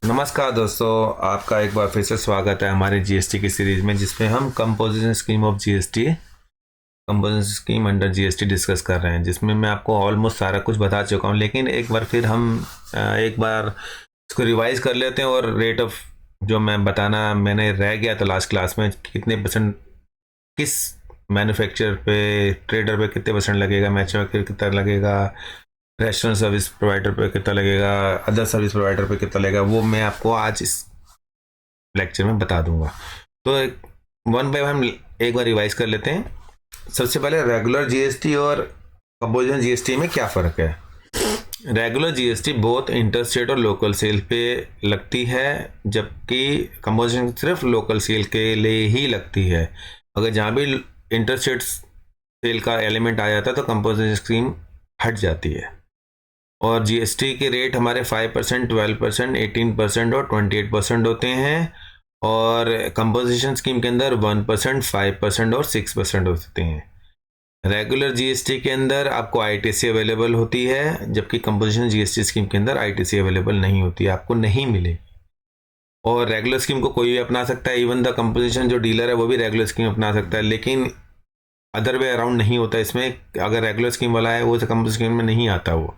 नमस्कार दोस्तों, आपका एक बार फिर से स्वागत है हमारे जीएसटी की सीरीज में, जिसमें हम composition scheme of GST, composition scheme under GST discuss कर रहे हैं, जिसमें मैं आपको ऑलमोस्ट सारा कुछ बता चुका हूं। लेकिन एक बार फिर हम एक बार इसको रिवाइज कर लेते हैं। और रेट ऑफ जो मैं बताना मैंने रह गया था लास्ट क्लास में, कितने परसेंट किस मैन्युफैक्चरर पे, ट्रेडर पे कितने परसेंट लगेगा, मैन्युफैक्चरर कितना लगेगा, रेस्टोरेंट सर्विस प्रोवाइडर पे कितना लगेगा, अदर सर्विस प्रोवाइडर पे कितना लगेगा, वो मैं आपको आज इस लेक्चर में बता दूंगा। तो वन बाय वन एक बार रिवाइज कर लेते हैं। सबसे पहले रेगुलर जीएसटी और कंपोजिशन जीएसटी में क्या फ़र्क है। रेगुलर जीएसटी बहुत इंटरस्टेट और लोकल सेल पे लगती है, जबकि कंपोजिशन सिर्फ लोकल सेल के लिए ही लगती है। अगर जहाँ भी इंटरस्टेट सेल का एलिमेंट आ जाता है तो कंपोजिशन स्कीम हट जाती है। और जीएसटी के रेट हमारे 5%, 12%, 18% और 28% होते हैं। और कंपोजिशन स्कीम के अंदर 1%, 5% और 6% होते हैं। रेगुलर जीएसटी के अंदर आपको आईटीसी अवेलेबल होती है, जबकि कंपोजिशन जीएसटी स्कीम के अंदर आईटीसी अवेलेबल नहीं होती है, आपको नहीं मिलेगी। और रेगुलर स्कीम को कोई भी अपना सकता है, इवन द कंपोजिशन जो डीलर है वो भी रेगुलर स्कीम अपना सकता है, लेकिन अदर वे अराउंड नहीं होता इसमें। अगर रेगुलर स्कीम वाला है वो कंपोजिशन स्कीम में नहीं आता वो।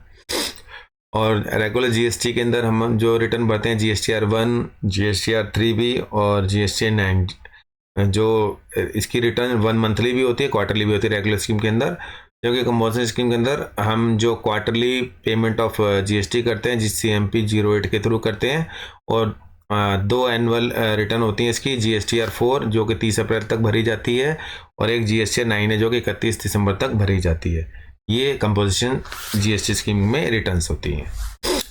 और रेगुलर जीएसटी के अंदर हम जो रिटर्न भरते हैं GSTR-1, GSTR-3B और GSTR-9, जो इसकी रिटर्न 1 मंथली भी होती है, क्वार्टरली भी होती है रेगुलर स्कीम के अंदर। क्योंकि कंपोजिशन स्कीम के अंदर हम जो क्वार्टरली पेमेंट ऑफ जीएसटी करते हैं GCMP 08 के थ्रू करते हैं। और 2 एनुअल रिटर्न होती हैं इसकी, GSTR-4 जो कि 30 अप्रैल तक भरी जाती है, और एक GSTR-9 है जो कि 31 दिसंबर तक भरी जाती है। ये कंपोजिशन जीएसटी स्कीम में रिटर्न्स होती हैं।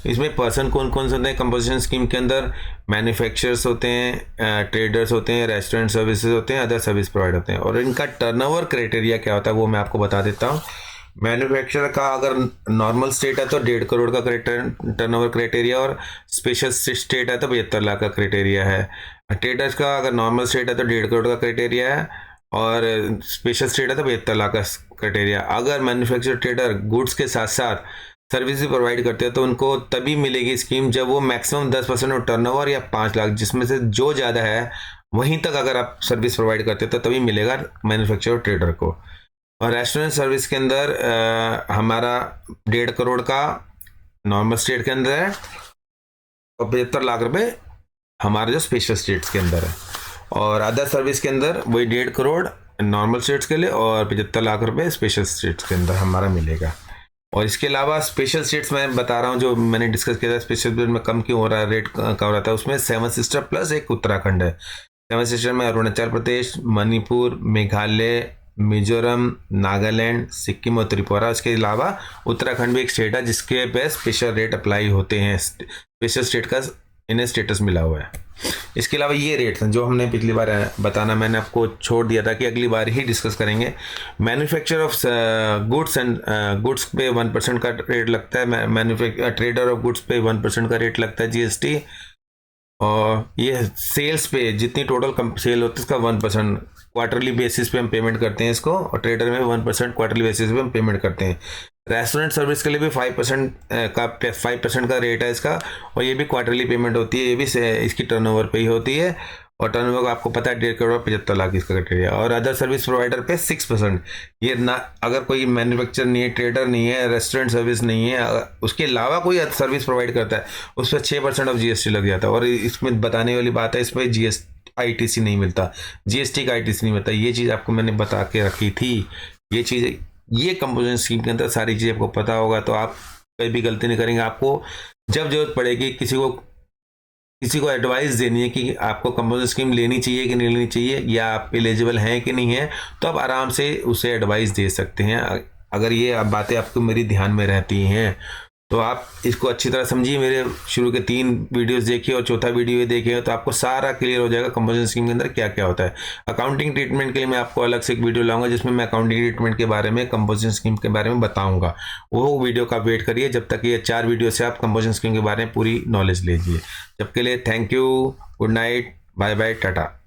इसमें पर्सन कौन कौन से होते हैं कंपोजिशन स्कीम के अंदर? मैन्युफैक्चरर्स होते हैं, ट्रेडर्स होते हैं, रेस्टोरेंट सर्विसेज होते हैं, अदर सर्विस प्रोवाइडर होते हैं। और इनका टर्नओवर क्राइटेरिया क्या होता है वो मैं आपको बता देता हूँ। मैन्युफैक्चरर का अगर नॉर्मल स्टेट है तो 1.5 करोड़ का टर्नओवर क्राइटेरिया, और स्पेशल स्टेट है तो 75 लाख का क्राइटेरिया है। ट्रेडर्स का अगर नॉर्मल स्टेट है तो 1.5 करोड़ का क्राइटेरिया है, और स्पेशल स्टेट है तो 72 लाख का क्राइटेरिया। अगर मैन्युफैक्चरर ट्रेडर गुड्स के साथ साथ सर्विस भी प्रोवाइड करते हैं तो उनको तभी मिलेगी स्कीम जब वो मैक्सिमम 10% ऑफ टर्नओवर या 5 लाख, जिसमें से जो ज़्यादा है वहीं तक अगर आप सर्विस प्रोवाइड करते हैं तो तभी मिलेगा मैन्युफैक्चरर ट्रेडर को। और रेस्टोरेंट सर्विस के अंदर हमारा 1.5 करोड़ का नॉर्मल स्टेट के अंदर है, और 75 लाख रुपए हमारे जो स्पेशल स्टेट्स के अंदर है। और अदर सर्विस के अंदर वही 1.5 करोड़ नॉर्मल स्टेट्स के लिए और 75 लाख रुपए स्पेशल स्टेट्स के अंदर हमारा मिलेगा। और इसके अलावा स्पेशल स्टेट्स मैं बता रहा हूँ, जो मैंने डिस्कस किया था स्पेशल स्टेट में कम क्यों हो रहा है, रेट कम हो रहा था, उसमें 7 सिस्टर प्लस एक उत्तराखंड है। 7 सिस्टर में अरुणाचल प्रदेश, मणिपुर, मेघालय, मिजोरम, नागालैंड, सिक्किम और त्रिपुरा। इसके अलावा उत्तराखंड भी एक स्टेट है जिसके पे स्पेशल रेट अप्लाई होते हैं, स्पेशल स्टेट का इन्हें स्टेटस मिला हुआ है। इसके अलावा ये रेट्स हैं जो हमने पिछली बार बताना मैंने आपको छोड़ दिया था कि अगली बार ही डिस्कस करेंगे। Manufacture of goods and goods पे 1% का रेट लगता है, ट्रेडर ऑफ गुड्स पे 1% का रेट लगता है जीएसटी। और ये सेल्स पे जितनी टोटल सेल होती है उसका 1% क्वार्टरली बेसिस पे हम पेमेंट करते हैं इसको, और ट्रेडर में 1% क्वार्टरली बेसिस पे हम पेमेंट करते हैं। रेस्टोरेंट सर्विस के लिए भी 5% का रेट है इसका, और ये भी क्वार्टरली पेमेंट होती है, ये भी इसकी टर्नओवर पे ही होती है। और टर्नओवर आपको पता है 1.5 करोड़ 75 लाख इसका क्राइटेरिया। और अदर सर्विस प्रोवाइडर पे 6%। ये ना अगर कोई मैन्युफैक्चर नहीं है, ट्रेडर नहीं है, रेस्टोरेंट सर्विस नहीं है, उसके अलावा कोई सर्विस प्रोवाइड करता है, उस पर 6% ऑफ जीएसटी लग जाता है। और इसमें बताने वाली बात है, इसमें आईटीसी नहीं मिलता, जीएसटी का आईटीसी नहीं मिलता। ये चीज़ आपको मैंने बता के रखी थी। ये चीज़, ये कंपोजिशन स्कीम के अंदर सारी चीज़ें आपको पता होगा तो आप कहीं भी गलती नहीं करेंगे। आपको जब जरूरत पड़ेगी किसी को एडवाइस देनी है कि आपको कंपोजिशन स्कीम लेनी चाहिए कि नहीं लेनी चाहिए, या आप एलिजिबल हैं कि नहीं है, तो आप आराम से उसे एडवाइस दे सकते हैं। अगर ये बातें आपको मेरी ध्यान में रहती हैं तो आप इसको अच्छी तरह समझिए। मेरे शुरू के 3 वीडियोस देखिए और चौथा वीडियो देखिए तो आपको सारा क्लियर हो जाएगा कंपोजिशन स्कीम के अंदर क्या क्या होता है। अकाउंटिंग ट्रीटमेंट के लिए मैं आपको अलग से एक वीडियो लाऊंगा जिसमें मैं अकाउंटिंग ट्रीटमेंट के बारे में, कंपोजिशन स्कीम के बारे में बताऊंगा। वो वीडियो का वेट करिए, जब तक ये 4 वीडियो से आप कंपोजिशन स्कीम के बारे में पूरी नॉलेज लीजिए। जब के लिए thank you, good night, bye bye, Tata.